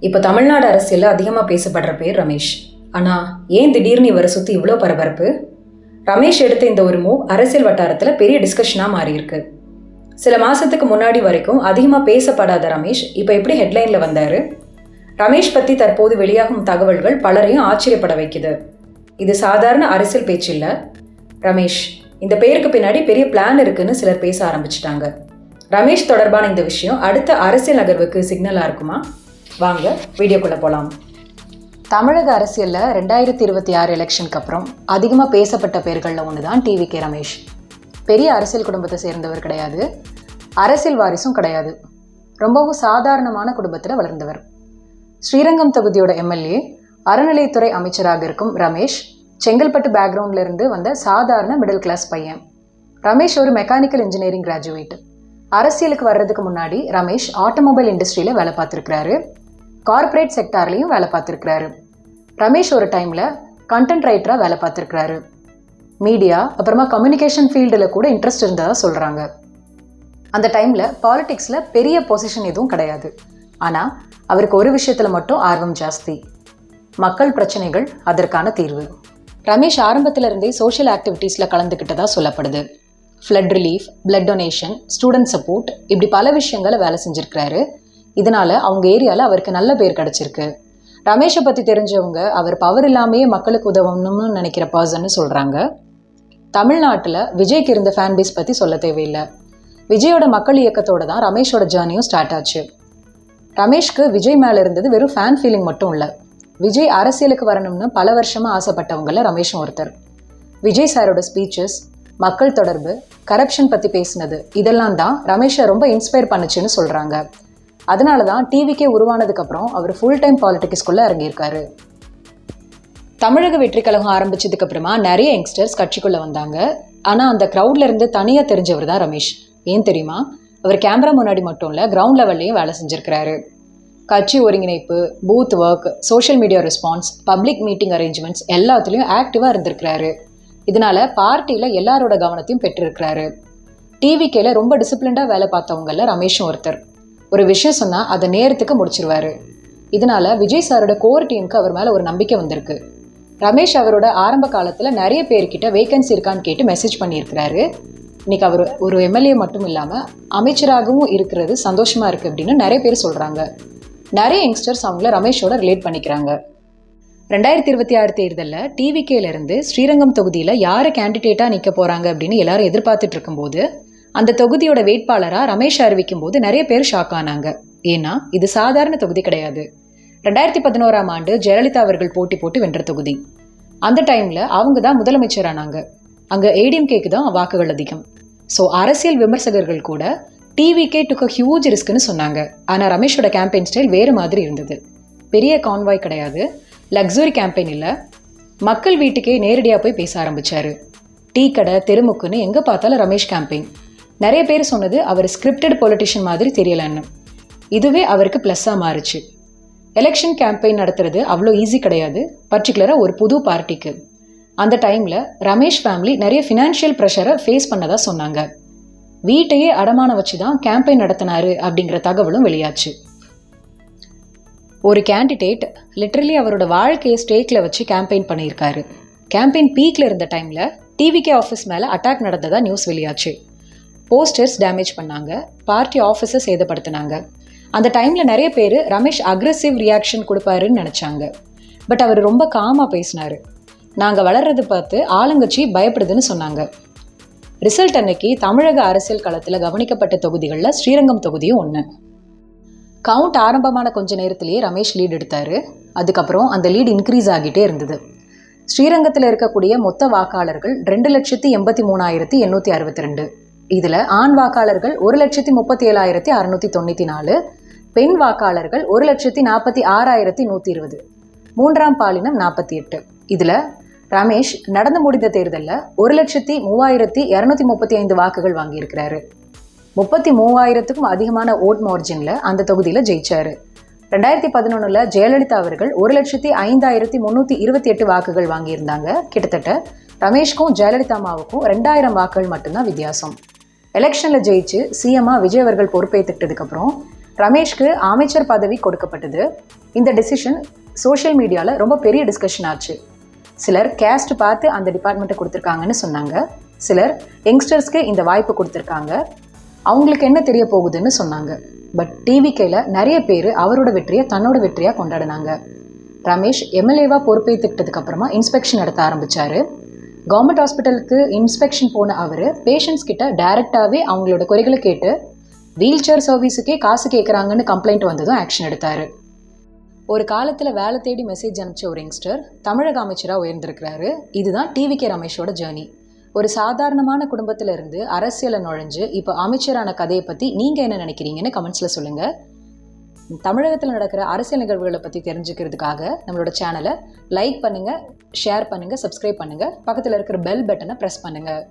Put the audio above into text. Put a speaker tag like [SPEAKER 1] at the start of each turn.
[SPEAKER 1] இப்போ தமிழ்நாடு அரசியலில் அதிகமாக பேசப்படுற பேர் ரமேஷ். ஆனால் ஏன் திடீர்னு இவரை சுற்றி இவ்வளோ பரபரப்பு? ரமேஷ் எடுத்த இந்த ஒரு மூவ் அரசியல் வட்டாரத்தில் பெரிய டிஸ்கஷனாக மாறியிருக்கு. சில மாதத்துக்கு முன்னாடி வரைக்கும் அதிகமாக பேசப்படாத ரமேஷ் இப்போ எப்படி ஹெட்லைனில் வந்தார்? ரமேஷ் பற்றி தற்போது வெளியாகும் தகவல்கள் பலரையும் ஆச்சரியப்பட வைக்குது. இது சாதாரண அரசியல் பேச்சு இல்லை. ரமேஷ் இந்த பேருக்கு பின்னாடி பெரிய பிளான் இருக்குன்னு சிலர் பேச ஆரம்பிச்சிட்டாங்க. ரமேஷ் தொடர்பான இந்த விஷயம் அடுத்த அரசியல் நகர்வுக்கு சிக்னலாக இருக்குமா? வாங்க வீடியோக்குள்ளே போகலாம். தமிழக அரசியலில் 2026 எலெக்ஷனுக்கு அப்புறம் அதிகமாக பேசப்பட்ட பேர்களில் ஒன்று தான் டிவிகே ரமேஷ். பெரிய அரசியல் குடும்பத்தை சேர்ந்தவர் கிடையாது, அரசியல் வாரிசும் கிடையாது. ரொம்பவும் சாதாரணமான குடும்பத்தில் வளர்ந்தவர். ஸ்ரீரங்கம் தொகுதியோட எம்எல்ஏ, அறநிலையத்துறை அமைச்சராக இருக்கும் ரமேஷ் செங்கல்பட்டு பேக்ரவுண்டில் இருந்து வந்த சாதாரண மிடில் கிளாஸ் பையன். ரமேஷ் ஒரு மெக்கானிக்கல் இன்ஜினியரிங் கிராஜுவேட். அரசியலுக்கு வர்றதுக்கு முன்னாடி ரமேஷ் ஆட்டோமொபைல் இண்டஸ்ட்ரியில் வேலை பார்த்துருக்கிறாரு, கார்ப்பரேட் செக்டார்லையும் வேலை பார்த்துருக்கிறாரு. ரமேஷ் ஒரு டைமில் கண்டென்ட் ரைட்டராக வேலை பார்த்துருக்கிறாரு. மீடியா அப்புறமா கம்யூனிகேஷன் ஃபீல்டில் கூட இன்ட்ரெஸ்ட் இருந்ததாக சொல்கிறாங்க. அந்த டைமில் பாலிடிக்ஸில் பெரிய பொசிஷன் எதுவும் கிடையாது. ஆனால் அவருக்கு ஒரு விஷயத்தில் மட்டும் ஆர்வம் ஜாஸ்தி: மக்கள் பிரச்சனைகள், அதற்கான தீர்வு. ரமேஷ் ஆரம்பத்தில் இருந்தே சோஷியல் ஆக்டிவிட்டீஸில் கலந்துக்கிட்டதாக சொல்லப்படுது. Flood relief, blood donation, student support, இப்படி பல விஷயங்களை வேலை செஞ்சுருக்கிறாரு. இதனால் அவங்க ஏரியாவில் அவருக்கு நல்ல பேர் கிடச்சிருக்கு. ரமேஷை பற்றி தெரிஞ்சவங்க அவர் பவர் இல்லாமையே மக்களுக்கு உதவணும்னு நினைக்கிற பர்சன்னு சொல்கிறாங்க. தமிழ்நாட்டில் விஜய்க்கு இருந்த ஃபேன் பேஸ் பற்றி சொல்ல தேவையில்லை. விஜயோட மக்கள் இயக்கத்தோடு தான் ரமேஷோட ஜேர்னியும் ஸ்டார்ட் ஆச்சு. ரமேஷ்க்கு விஜய் மேலே இருந்தது வெறும் ஃபேன் ஃபீலிங் மட்டும் இல்லை. விஜய் அரசியலுக்கு வரணும்னு பல வருஷமாக ஆசைப்பட்டவங்கள ரமேஷும் ஒருத்தர். விஜய் சாரோட ஸ்பீச்சஸ், மக்கள் தொடர்பு, கரப்ஷன் பற்றி பேசினது, இதெல்லாம் தான் ரமேஷை ரொம்ப இன்ஸ்பயர் பண்ணுச்சுன்னு சொல்கிறாங்க. அதனால தான் டிவிகே உருவானதுக்கப்புறம் அவர் ஃபுல் டைம் பாலிடிக்ஸ்குள்ளே இறங்கியிருக்காரு. தமிழக வெற்றி கழகம் ஆரம்பிச்சதுக்கு அப்புறமா நிறைய யங்ஸ்டர்ஸ் கட்சிக்குள்ளே வந்தாங்க. ஆனால் அந்த க்ரௌட்ல இருந்து தனியாக தெரிஞ்சவர் தான் ரமேஷ். ஏன் தெரியுமா? அவர் கேமரா முன்னாடி மட்டும் இல்லை, கிரவுண்ட் லெவல்லையும் வேலை செஞ்சுருக்கிறாரு. கட்சி ஒருங்கிணைப்பு, booth work, social media response, public meeting arrangements எல்லாத்துலேயும் ஆக்டிவாக இருந்திருக்கிறாரு. இதனால பார்ட்டியில் எல்லாரோட கவனத்தையும் பெற்றிருக்கிறாரு. டிவிகேல ரொம்ப டிசிப்ளின்டாக வேலை பார்த்தவங்கள ரமேஷும் ஒருத்தர். ஒரு விஷயம் சொன்னால் அதை நேரத்துக்கு முடிச்சிருவாரு. இதனால விஜய் சாரோட கோர் டீமுக்கு அவர் மேலே ஒரு நம்பிக்கை வந்திருக்கு. ரமேஷ் அவரோட ஆரம்ப காலத்தில் நிறைய பேர்கிட்ட வேகன்சி இருக்கான்னு கேட்டு மெசேஜ் பண்ணியிருக்கிறாரு. இன்னைக்கு அவர் ஒரு எம்எல்ஏ மட்டும் இல்லாமல் அமைச்சராகவும் இருக்கிறது சந்தோஷமாக இருக்குது அப்படின்னு நிறைய பேர் சொல்கிறாங்க. நிறைய யங்ஸ்டர்ஸ் அவங்கள ரமேஷோட ரிலேட் பண்ணிக்கிறாங்க. 2026 தேர்தலில் டிவிகேலேருந்து ஸ்ரீரங்கம் தொகுதியில் யாரை கேண்டிடேட்டாக நிற்க போகிறாங்க அப்படின்னு எல்லாரும் எதிர்பார்த்துட்டு இருக்கும்போது அந்த தொகுதியோட வேட்பாளராக ரமேஷ் அறிவிக்கும் போது நிறைய பேர் ஷாக் ஆனாங்க. ஏன்னா இது சாதாரண தொகுதி கிடையாது. 2011ஆம் ஆண்டு ஜெயலலிதா அவர்கள் போட்டி போட்டு வென்ற தொகுதி. அந்த டைமில் அவங்க தான் முதலமைச்சரானாங்க. அங்கே ஏடிஎம்கேக்கு தான் வாக்குகள் அதிகம். ஸோ அரசியல் விமர்சகர்கள் கூட டிவிகே டுக் அ ஹியூஜ் ரிஸ்க்னு சொன்னாங்க. ஆனால் ரமேஷோட கேம்பெயின் ஸ்டைல் வேறு மாதிரி இருந்தது. பெரிய கான்வாய் கிடையாது, லக்ஸுரி கேம்பெயின் இல்லை. மக்கள் வீட்டுக்கே நேரடியாக போய் பேச ஆரம்பித்தார். டீ கடை, தெருமுக்குன்னு எங்கே பார்த்தாலும் ரமேஷ் கேம்பெயின். நிறைய பேர் சொன்னது அவர் ஸ்கிரிப்டட் பொலிட்டிஷியன் மாதிரி தெரியலன்னு. இதுவே அவருக்கு ப்ளஸ்ஸாக மாறுச்சு. எலெக்ஷன் கேம்பெயின் நடத்துறது அவ்வளோ ஈஸி கிடையாது, பர்டிகுலராக ஒரு புது பார்ட்டிக்கு. அந்த டைமில் ரமேஷ் ஃபேமிலி நிறைய ஃபினான்ஷியல் ப்ரெஷரை ஃபேஸ் பண்ணதா சொன்னாங்க. வீட்டையே அடமான வச்சு தான் கேம்பெயின் நடத்தினாரு அப்படிங்கிற தகவலும் வெளியாச்சு. ஒரு கேண்டிடேட் லிட்ரலி அவரோட வாழ்க்கையை ஸ்டேக்கில் வச்சு கேம்பெயின் பண்ணியிருக்காரு. கேம்பெயின் பீக்கில் இருந்த டைமில் டிவிகே ஆஃபீஸ் மேலே அட்டாக் நடந்ததா நியூஸ் வெளியாச்சு. போஸ்டர்ஸ் டேமேஜ் பண்ணாங்க, பார்ட்டி ஆஃபீஸை சேதப்படுத்தினாங்க. அந்த டைமில் நிறைய பேர் ரமேஷ் அக்ரெசிவ் ரியாக்ஷன் கொடுப்பாருன்னு நினச்சாங்க. பட் அவர் ரொம்ப காமாக பேசினார். நாங்கள் வளர்றது பார்த்து ஆளுங்கட்சி பயப்படுதுன்னு சொன்னாங்க. ரிசல்ட் அன்னைக்கு தமிழக அரசியல் களத்தில் கவனிக்கப்பட்ட தொகுதிகளில் ஸ்ரீரங்கம் தொகுதியும் ஒன்று. கவுண்ட் ஆரம்பமான கொஞ்ச நேரத்திலேயே ரமேஷ் லீட் எடுத்தார். அதுக்கப்புறம் அந்த லீட் இன்க்ரீஸ் ஆகிட்டே இருந்தது. ஸ்ரீரங்கத்தில் இருக்கக்கூடிய மொத்த வாக்காளர்கள் 2,83,862. இதில் ஆண் வாக்காளர்கள் 1,37,694, பெண் வாக்காளர்கள் 1,46,120, மூன்றாம் பாலினம் 48. இதில் ரமேஷ் நடந்து முடிந்த தேர்தலில் 1,03,235 வாக்குகள் வாங்கியிருக்கிறாரு. 33,000க்கும் அதிகமான ஓட் மார்ஜினில் அந்த தொகுதியில் ஜெயிச்சார். 2011 ஜெயலலிதா அவர்கள் 1,05,328 வாக்குகள் வாங்கியிருந்தாங்க. கிட்டத்தட்ட ரமேஷ்க்கும் ஜெயலலிதா அம்மாவுக்கும் 2,000 வாக்குகள் மட்டும்தான் வித்தியாசம். எலெக்ஷனில் ஜெயிச்சு சிஎம்மாக விஜய் அவர்கள் பொறுப்பேற்றுக்கிட்டதுக்கப்புறம் ரமேஷ்க்கு அமைச்சர் பதவி கொடுக்கப்பட்டது. இந்த டெசிஷன் சோஷியல் மீடியாவில் ரொம்ப பெரிய டிஸ்கஷன் ஆச்சு. சிலர் கேஸ்ட் பார்த்து அந்த டிபார்ட்மெண்ட்டை கொடுத்துருக்காங்கன்னு சொன்னாங்க. சிலர் யங்ஸ்டர்ஸ்க்கு இந்த வாய்ப்பு கொடுத்துருக்காங்க, அவங்களுக்கு என்ன தெரிய போகுதுன்னு சொன்னாங்க. பட் டிவிகேல நிறைய பேர் அவரோட வெற்றியை தன்னோட வெற்றியாக கொண்டாடினாங்க. ரமேஷ் எம்எல்ஏவாக பொறுப்பேற்றுக்கிட்டதுக்கு அப்புறமா இன்ஸ்பெக்ஷன் நடத்த ஆரம்பித்தார். கவர்மெண்ட் ஹாஸ்பிட்டலுக்கு இன்ஸ்பெக்ஷன் போன அவர் பேஷண்ட்ஸ் கிட்ட டைரெக்டாகவே அவங்களோட குறைகளை கேட்டு வீல் சேர் சர்வீஸுக்கே காசு கேட்குறாங்கன்னு கம்ப்ளைண்ட் வந்ததும் ஆக்ஷன் எடுத்தார். ஒரு காலத்தில் வேலை தேடி மெசேஜ் அனுப்பிச்ச ஒரு யங்ஸ்டர் தமிழக அமைச்சராக உயர்ந்திருக்கிறாரு. இதுதான் டிவிகே ரமேஷோட ஜேர்னி. ஒரு சாதாரணமான குடும்பத்தில் இருந்து அரசியலை நுழைஞ்சு இப்போ அமைச்சரான கதையை பற்றி நீங்கள் என்ன நினைக்கிறீங்கன்னு கமெண்ட்ஸில் சொல்லுங்கள். தமிழகத்தில் நடக்கிற அரசியல் நிகழ்வுகளை பற்றி தெரிஞ்சுக்கிறதுக்காக நம்மளோட சேனலை லைக் பண்ணுங்கள், ஷேர் பண்ணுங்கள், சப்ஸ்கிரைப் பண்ணுங்கள், பக்கத்தில் இருக்கிற பெல் பட்டனை ப்ரெஸ் பண்ணுங்கள்.